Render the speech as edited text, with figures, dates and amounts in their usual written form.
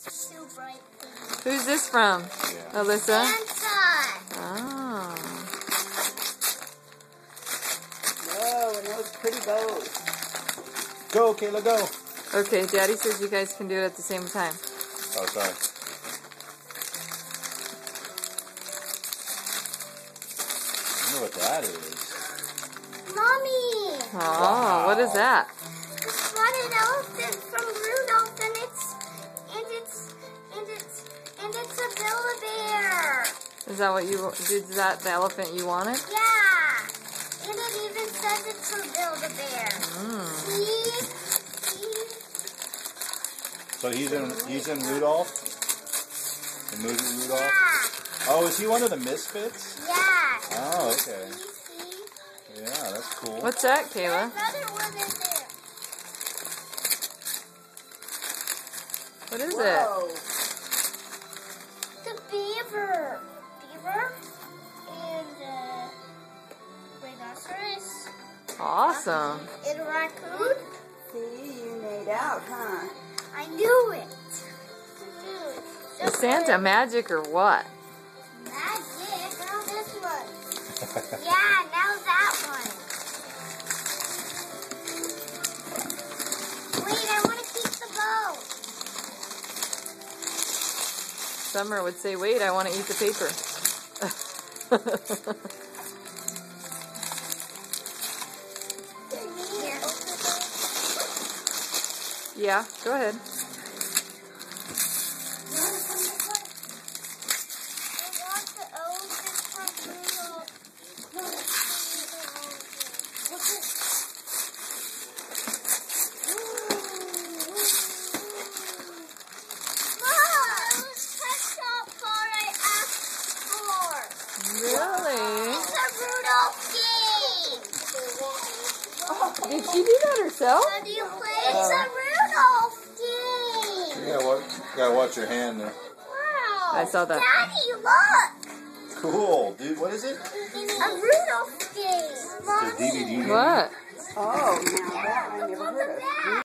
Too bright. Who's this from? Yeah. Alyssa? Santa. Oh. Whoa, and those pretty bows. Go, Kayla, go. Okay, Daddy says you guys can do it at the same time. Oh, sorry. I wonder what that is. Mommy! Oh, Wow. what is that? The spotted elephant from Rudolph, and it's a Build-A-Bear. Is that what you, is that the elephant you wanted? Yeah. And it even says it's a Build-A-Bear. See? So he's in Rudolph? The movie Rudolph? Yeah. Oh, is he one of the Misfits? Yeah. Oh, okay. See? Yeah, that's cool. What's that, Kayla? My brother wasn't there. What is it? Whoa. The beaver. Beaver and rhinoceros Awesome. and a raccoon. See, you made out, huh? I knew it. Is Santa magic or what? Magic. Now this one. Yeah, now that one. Wait, I want to keep the bow. Summer would say, wait, I want to eat the paper. Here. Yeah, go ahead. Really? It's a Rudolph game. Did she do that herself? How do you play? It's a Rudolph game. You gotta watch your hand there. Wow. I saw that. Daddy, look. Cool, dude. What is it? A Rudolph game. It's a DVD. What? Oh, now that I never heard of.